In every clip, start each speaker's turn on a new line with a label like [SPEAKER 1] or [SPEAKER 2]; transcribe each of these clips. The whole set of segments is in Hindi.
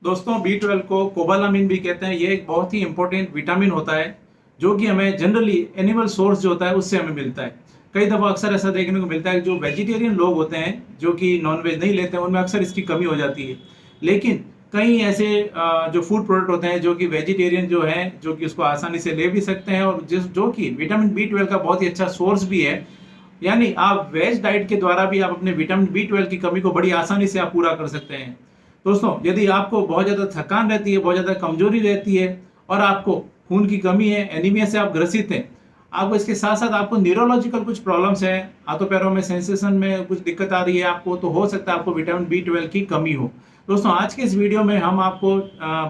[SPEAKER 1] दोस्तों B12 को कोबालामिन भी कहते हैं। ये एक बहुत ही इंपॉर्टेंट विटामिन होता है जो कि हमें जनरली एनिमल सोर्स जो होता है उससे हमें मिलता है। कई दफ़ा अक्सर ऐसा देखने को मिलता है कि जो वेजिटेरियन लोग होते हैं जो कि नॉनवेज नहीं लेते हैं उनमें अक्सर इसकी कमी हो जाती है। लेकिन कई ऐसे जो फूड प्रोडक्ट होते हैं जो कि वेजिटेरियन जो हैं जो कि उसको आसानी से ले भी सकते हैं और जिस जो कि विटामिन B12 का बहुत ही अच्छा सोर्स भी है। यानी आप वेज डाइट के द्वारा भी आप अपने विटामिन B12 की कमी को बड़ी आसानी से आप पूरा कर सकते हैं। दोस्तों, यदि आपको बहुत ज़्यादा थकान रहती है, बहुत ज़्यादा कमजोरी रहती है और आपको खून की कमी है, एनीमिया से आप ग्रसित हैं, आपको इसके साथ-साथ आपको न्यूरोलॉजिकल कुछ प्रॉब्लम्स हैं, हाथों पैरों में सेंसेशन में कुछ दिक्कत आ रही है आपको, तो हो सकता है आपको विटामिन B12 की कमी हो। दोस्तों, आज के इस वीडियो में हम आपको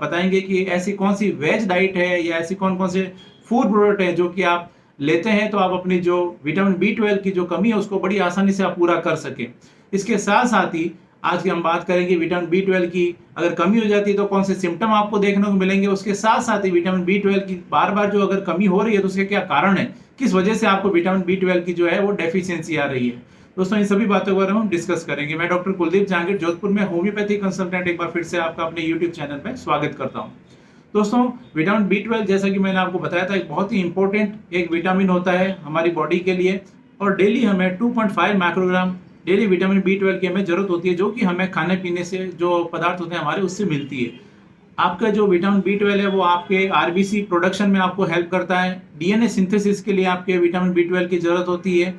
[SPEAKER 1] बताएँगे कि ऐसी कौन-सी वेज डाइट है या ऐसी कौन-कौन से फूड प्रोडक्ट हैं जो कि आप लेते हैं तो आप अपनी जो विटामिन B12 की जो कमी है उसको बड़ी आसानी से आप पूरा कर सकें। इसके साथ-साथ ही आज की हम बात करेंगे विटामिन B12 की अगर कमी हो जाती है तो कौन से सिम्पटम आपको देखने को मिलेंगे। उसके साथ-साथ ही विटामिन B12 की बार-बार जो अगर कमी हो रही है तो उसके क्या कारण है? किस वजह से आपको विटामिन B12 की जो है वो डेफिशिएंसी आ रही है? दोस्तों, इन सभी बातों के बारे में हम डिस्कस करेंगे। मैं डॉक्टर कुलदीप जहांगीर जोधपुर में होम्योपैथी कंसल्टेंट एक बार फिर से आपका अपने यूट्यूब चैनल में स्वागत करता हूँ। दोस्तों, विटामिन B12 जैसा कि मैंने आपको बताया था एक बहुत ही इंपॉर्टेंट एक विटामिन होता है हमारी बॉडी के लिए और डेली हमें 2.5 माइक्रोग्राम डेली विटामिन B12 की हमें जरूरत होती है जो कि हमें खाने पीने से जो पदार्थ होते हैं हमारे उससे मिलती है। आपका जो विटामिन B12 है वो आपके आरबीसी प्रोडक्शन में आपको हेल्प करता है। डीएनए सिंथेसिस के लिए आपके विटामिन B12 की जरूरत होती है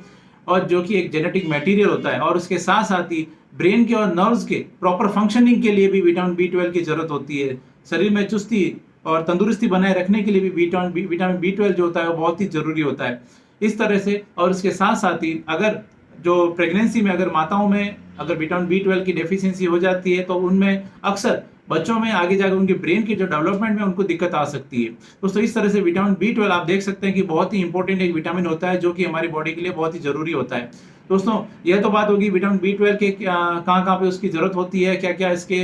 [SPEAKER 1] और जो कि एक जेनेटिक मटेरियल होता है और उसके साथ साथ ही ब्रेन के और नर्व्स के प्रॉपर फंक्शनिंग के लिए भी विटामिन B12 की जरूरत होती है। शरीर में चुस्ती और तंदुरुस्ती बनाए रखने के लिए भी विटामिन B12 जो होता है वो बहुत ही जरूरी होता है। इस तरह से और इसके साथ साथ ही अगर जो प्रेगनेंसी में अगर माताओं में अगर विटामिन B12 की डेफिशिएंसी हो जाती है तो उनमें अक्सर बच्चों में आगे जाकर उनके ब्रेन की जो डेवलपमेंट में उनको दिक्कत आ सकती है। दोस्तों, इस तरह से विटामिन B12 आप देख सकते हैं कि बहुत ही इंपॉर्टेंट एक विटामिन होता है जो कि हमारी बॉडी के लिए बहुत ही जरूरी होता है। दोस्तों, यह तो बात होगी विटामिन B12 के कहाँ-कहाँ पे उसकी जरूरत होती है, क्या-क्या इसके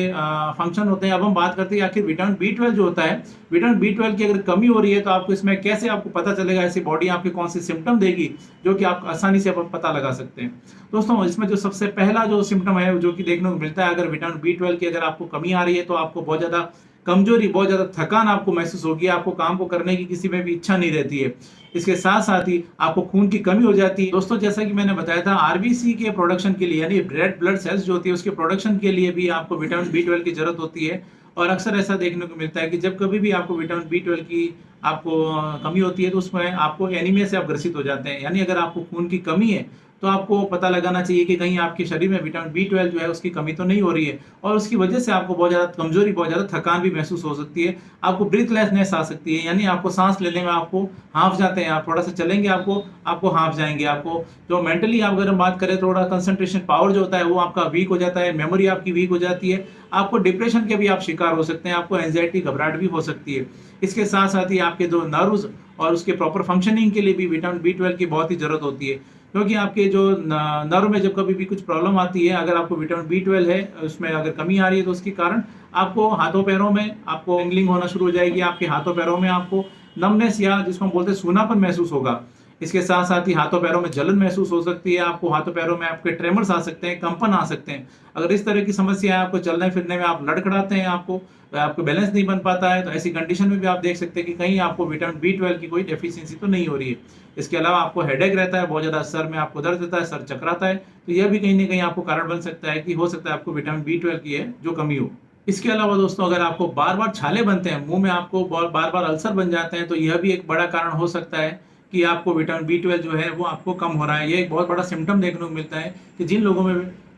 [SPEAKER 1] फंक्शन होते हैं। अब हम बात करते हैं आखिर विटामिन B12 जो होता है, विटामिन B12 की अगर कमी हो रही है तो आपको इसमें कैसे आपको पता चलेगा, ऐसी बॉडी आपके कौन से सिम्पटम देगी जो कि आप आसानी से पता लगा सकते हैं। दोस्तों, इसमें जो सबसे पहला जो सिम्पटम है जो कि देखने को मिलता है अगर विटामिन B12 की अगर आपको कमी आ रही है तो आपको बहुत ज़्यादा कमजोरी, बहुत ज़्यादा थकान आपको महसूस होगी, आपको काम को करने की किसी में भी इच्छा नहीं रहती है। इसके साथ-साथ ही आपको खून की कमी हो जाती है। दोस्तों, जैसा कि मैंने बताया था आरबीसी के प्रोडक्शन के लिए यानी रेड ब्लड सेल्स जो होती है उसके प्रोडक्शन के लिए भी आपको विटामिन B12 की ज़रूरत होती है और अक्सर ऐसा देखने को मिलता है कि जब कभी भी आपको विटामिन B12 की आपको कमी होती है तो उसमें आपको एनीमिया से आप ग्रसित हो जाते हैं। यानी अगर आपको खून की कमी है तो आपको पता लगाना चाहिए कि कहीं आपके शरीर में विटामिन B12 जो है उसकी कमी तो नहीं हो रही है और उसकी वजह से आपको बहुत ज़्यादा कमजोरी, बहुत ज़्यादा थकान भी महसूस हो सकती है। आपको ब्रीथलेसनेस आ सकती है यानी आपको सांस लेने में आपको हाँफ जाते हैं, आप थोड़ा सा चलेंगे आपको हाँफ जाएंगे। आपको जो मेंटली आप अगर हम बात करें थोड़ा कंसंट्रेशन पावर जो होता है वो आपका वीक हो जाता है, मेमोरी आपकी वीक हो जाती है। आपको डिप्रेशन के भी आप शिकार हो सकते हैं, आपको एंजाइटी, घबराहट भी हो सकती है। इसके साथ साथ ही आपके जो नर्व्स और उसके प्रॉपर फंक्शनिंग के लिए भी विटामिन B12 की बहुत ही जरूरत होती है क्योंकि आपके जो नर्व में जब कभी भी कुछ प्रॉब्लम आती है, अगर आपको विटामिन B12 है उसमें अगर कमी आ रही है तो उसके कारण आपको हाथों पैरों में आपको टिंगलिंग होना शुरू हो जाएगी, आपके हाथों पैरों में आपको नमनेस या जिसको हम बोलते हैं सूनापन महसूस होगा। इसके साथ साथ ही हाथों पैरों में जलन महसूस हो सकती है, आपको हाथों पैरों में आपके ट्रेमर्स आ सकते हैं, कंपन आ सकते हैं। अगर इस तरह की समस्या है, आपको चलने फिरने में आप लड़खड़ाते हैं, आपको बैलेंस नहीं बन पाता है, तो ऐसी कंडीशन में भी आप देख सकते हैं कि कहीं आपको विटामिन B12 की कोई डेफिशिएंसी तो नहीं हो रही है। इसके अलावा आपको हेडेक रहता है, बहुत ज़्यादा सर में आपको दर्द रहता है, सर चकराता है, तो यह भी कहीं न कहीं आपको कारण बन सकता है कि हो सकता है आपको विटामिन B12 की है जो कमी हो। इसके अलावा दोस्तों, अगर आपको बार-बार छाले बनते हैं, मुँह में आपको बार-बार अल्सर बन जाते हैं, तो यह भी एक बड़ा कारण हो सकता है कि आपको विटामिन B12 जो है वो आपको कम हो रहा है। ये एक बहुत बड़ा सिम्पटम देखने को मिलता है कि जिन लोगों में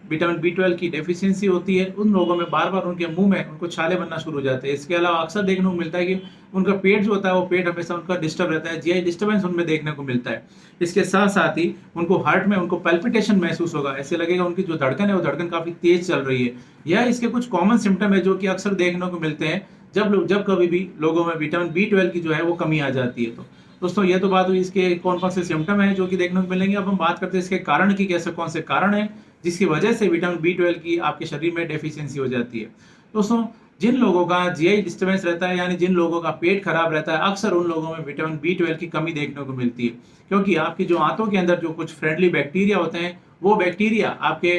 [SPEAKER 1] विटामिन B12 की डेफिशिएंसी होती है, उन लोगों में बार-बार उनके मुँह में उनको छाले बनना शुरू हो जाते हैं। इसके अलावा अक्सर देखने को मिलता है कि उनका पेट जो होता है, वो पेट हमेशा उनका डिस्टर्ब रहता है, जीआई डिस्टर्बेंस उनमें देखने को मिलता है। इसके साथ-साथ ही उनको हार्ट में उनको पैल्पिटेशन महसूस होगा, ऐसे लगेगा उनकी जो धड़कन है, वो धड़कन काफ़ी तेज़ चल रही है। यह इसके कुछ कॉमन सिम्पटम है जो कि अक्सर देखने को मिलते हैं जब कभी भी लोगों में विटामिन B12 की जो है वो कमी आ जाती है तो। दोस्तों, ये तो बात हुई इसके कौन-कौन से सिम्पटम हैं जो कि देखने को मिलेंगे। अब हम बात करते हैं इसके कारण की, कैसे कौन से कारण हैं जिसकी वजह से विटामिन B12 की आपके शरीर में डेफिशिएंसी हो जाती है। दोस्तों, जिन लोगों का जीआई डिस्टर्बेंस रहता है यानी जिन लोगों का पेट खराब रहता है, अक्सर उन लोगों में विटामिन B12 की कमी देखने को मिलती है क्योंकि आपकी जो आंतों के अंदर जो कुछ फ्रेंडली बैक्टीरिया होते हैं, वो बैक्टीरिया आपके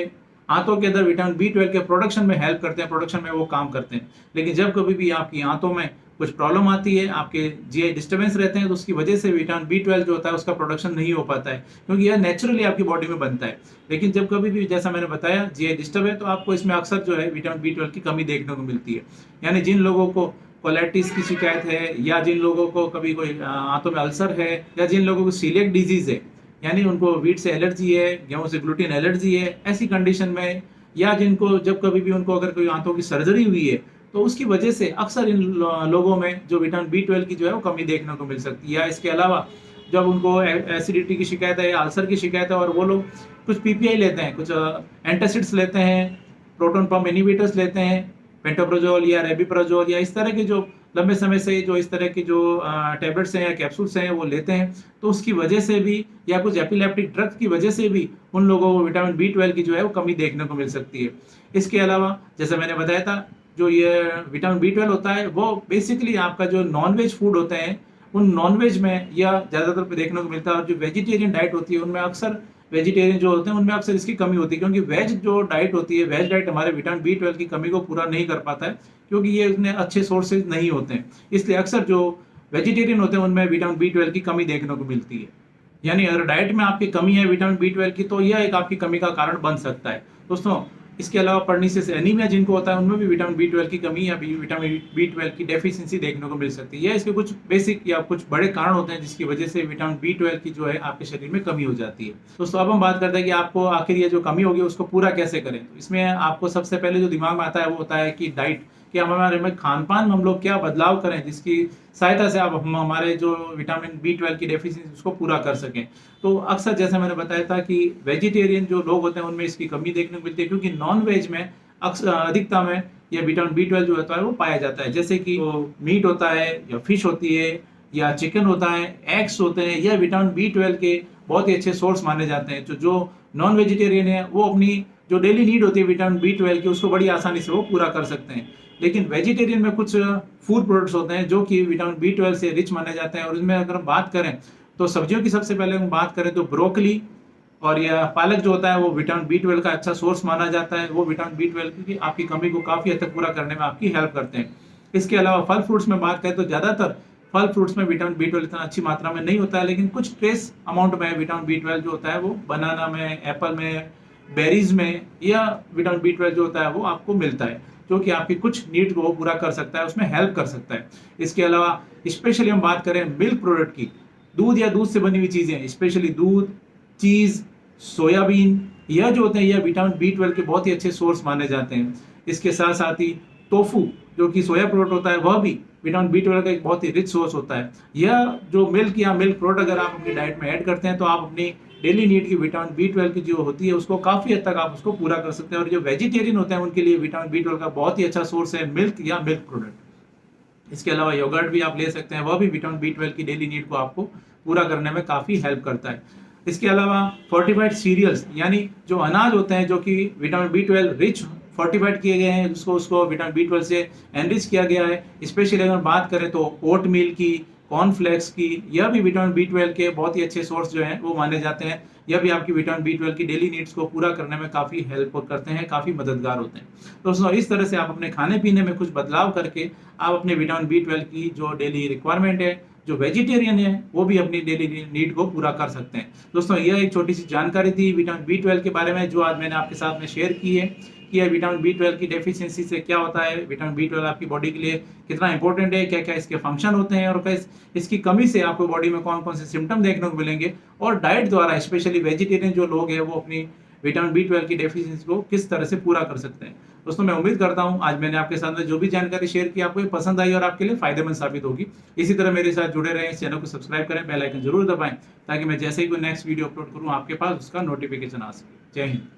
[SPEAKER 1] आंतों के अंदर विटामिन B12 के प्रोडक्शन में हेल्प करते हैं, प्रोडक्शन में वो काम करते हैं। लेकिन जब कभी भी आपकी आंतों में कुछ प्रॉब्लम आती है, आपके जीआई डिस्टर्बेंस रहते हैं, तो उसकी वजह से विटामिन B12 जो होता है उसका प्रोडक्शन नहीं हो पाता है, क्योंकि यह नेचुरली आपकी बॉडी में बनता है। लेकिन जब कभी भी, जैसा मैंने बताया, जीआई डिस्टर्ब है, तो आपको इसमें अक्सर जो है विटामिन B12 की कमी देखने को मिलती है। यानी जिन लोगों को कोलाइटिस की शिकायत है, या जिन लोगों को कभी कोई आंतों में अल्सर है, या जिन लोगों को सीलिएक डिजीज है, यानी उनको व्हीट से एलर्जी है, गेहूं से ग्लूटेन एलर्जी है, ऐसी कंडीशन में, या जिनको जब कभी भी उनको अगर कोई आंतों की सर्जरी हुई है, तो उसकी वजह से अक्सर इन लोगों में जो विटामिन B12 की जो है वो कमी देखने को मिल सकती है। या इसके अलावा जब उनको एसिडिटी की शिकायत है या अल्सर की शिकायत है, और वो लोग कुछ पीपीआई लेते हैं, कुछ एंटासिड्स लेते हैं, प्रोटॉन पंप इनहिबिटर्स लेते हैं, पेंटोप्राजोल या रेबिप्राजोल, या इस तरह के जो लंबे समय से जो इस तरह की जो टैबलेट्स हैं या कैप्सूल्स हैं वो लेते हैं, तो उसकी वजह से भी, या कुछ एपिलेप्टिक ड्रग्स की वजह से भी उन लोगों को विटामिन B12 की जो है वो कमी देखने को मिल सकती है। इसके अलावा जैसे मैंने बताया था, जो ये विटामिन B12 होता है वो बेसिकली आपका जो नॉन-वेज फूड होते हैं, उन नॉन-वेज में या ज़्यादातर देखने को मिलता है, और जो वेजिटेरियन डाइट होती है उनमें अक्सर, वेजिटेरियन जो होते हैं उनमें अक्सर इसकी कमी होती है, क्योंकि वेज जो डाइट होती है, वेज डाइट हमारे विटामिन B12 की कमी को पूरा नहीं कर पाता है, क्योंकि ये इतने अच्छे सोर्सेज नहीं होते हैं। इसलिए अक्सर जो वेजिटेरियन होते हैं उनमें विटामिन B12 की कमी देखने को मिलती है। यानी अगर डाइट में आपकी कमी है विटामिन B12 की, तो यह एक आपकी कमी का कारण बन सकता है। दोस्तों, इसके अलावा पर्निशियस एनीमिया जिनको होता है, उनमें भी विटामिन B12 की कमी या विटामिन B12 की डेफिशिएंसी देखने को मिल सकती है। इसके कुछ बेसिक या कुछ बड़े कारण होते हैं जिसकी वजह से विटामिन B12 की जो है आपके शरीर में कमी हो जाती है। दोस्तों, अब हम बात करते हैं कि आपको आखिर ये जो कमी होगी उसको पूरा कैसे करें। तो इसमें आपको सबसे पहले जो दिमाग में आता है वो होता है कि डाइट, कि हमारे में खान-पान में हम लोग क्या बदलाव करें जिसकी सहायता से हम हमारे जो विटामिन B12 की डेफिशिएंसी उसको पूरा कर सकें। तो अक्सर जैसे मैंने बताया था कि वेजिटेरियन जो लोग होते हैं उनमें इसकी कमी देखने को मिलती है, क्योंकि नॉन-वेज में अक्सर अधिकता में ये विटामिन B12 जो होता है वो पाया जाता है। जैसे कि मीट होता है, या फिश होती है, या चिकन होता है, एग्स होते हैं, यह विटामिन B12 के बहुत ही अच्छे सोर्स माने जाते हैं। तो जो नॉन वेजिटेरियन है वो अपनी जो डेली नीड होती है विटामिन B12 की, उसको बड़ी आसानी से वो पूरा कर सकते हैं। लेकिन वेजिटेरियन में कुछ फूड प्रोडक्ट्स होते हैं जो कि विटामिन B12 से रिच माने जाते हैं, और इसमें अगर हम बात करें तो सब्जियों की सबसे पहले हम बात करें तो ब्रोकली और या पालक जो होता है वो विटामिन B12 का अच्छा सोर्स माना जाता है। वो विटामिन B12 की आपकी कमी को काफ़ी हद तक पूरा करने में आपकी हेल्प करते हैं। इसके अलावा फल फ्रूट्स में बात करें तो ज़्यादातर फल फ्रूट्स में विटामिन B12 इतना अच्छी मात्रा में नहीं होता है, लेकिन कुछ ट्रेस अमाउंट में विटामिन B12 जो होता है वो बनाना में, एप्पल में, बेरीज में, या विटामिन B12 जो होता है वो आपको मिलता है, जो कि आपकी कुछ नीड को पूरा कर सकता है, उसमें हेल्प कर सकता है। इसके अलावा स्पेशली हम बात करें मिल्क प्रोडक्ट की, दूध या दूध से बनी हुई चीज़ें, स्पेशली दूध, चीज़, सोयाबीन, यह जो होते हैं यह विटामिन B12 के बहुत ही अच्छे सोर्स माने जाते हैं। इसके साथ साथ ही टोफू जो कि सोया प्रोडक्ट होता है वह भी विटामिन B12 का एक बहुत ही रिच सोर्स होता है। यह जो मिल्क या मिल्क प्रोडक्ट अगर आप अपनी डाइट में ऐड करते हैं तो आप अपनी डेली नीड की विटामिन B12 की जो होती है उसको काफ़ी हद तक आप उसको पूरा कर सकते हैं। और जो वेजिटेरियन होते हैं उनके लिए विटामिन B12 का बहुत ही अच्छा सोर्स है मिल्क या मिल्क प्रोडक्ट। इसके अलावा योगर्ट भी आप ले सकते हैं, वह भी विटामिन B12 की डेली नीड को आपको पूरा करने में काफ़ी हेल्प करता है। इसके अलावा फोर्टिफाइड सीरियल्स यानी जो अनाज होते हैं जो कि विटामिन B12 रिच फोर्टिफाइड किए गए हैं, उसको विटामिन B12 से एनरिच किया गया है। स्पेशली अगर बात करें तो ओट मील की, कॉर्नफ्लेक्स की, यह भी विटामिन B12 के बहुत ही अच्छे सोर्स जो हैं वो माने जाते हैं। यह भी आपकी विटामिन B12 की डेली नीड्स को पूरा करने में काफ़ी हेल्प करते हैं, काफ़ी मददगार होते हैं। दोस्तों, इस तरह से आप अपने खाने पीने में कुछ बदलाव करके आप अपने विटामिन B12 की जो डेली रिक्वायरमेंट है, जो वेजिटेरियन है वो भी अपनी डेली नीड को पूरा कर सकते हैं। दोस्तों, यह एक छोटी सी जानकारी थी विटामिन B12 के बारे में जो आज मैंने आपके साथ में शेयर की है कि यह विटामिन B12 की डेफिशिएंसी से क्या होता है, विटामिन B12 आपकी बॉडी के लिए कितना इंपॉर्टेंट है, क्या क्या इसके फंक्शन होते हैं, और इसकी कमी से आपको बॉडी में कौन कौन से सिम्टम देखने को मिलेंगे, और डाइट द्वारा स्पेशली वेजिटेरियन जो लोग हैं वो अपनी विटामिन B12 की डेफिशिएंसी को किस तरह से पूरा कर सकते हैं। दोस्तों, मैं उम्मीद करता हूं आज मैंने आपके साथ में जो भी जानकारी शेयर की आपको ये पसंद आई और आपके लिए फायदेमंद साबित होगी। इसी तरह मेरे साथ जुड़े रहें, इस चैनल को सब्सक्राइब करें, बेल आइकन जरूर दबाएं ताकि मैं जैसे ही कोई नेक्स्ट वीडियो अपलोड करूं आपके पास उसका नोटिफिकेशन आ सके। जय हिंद।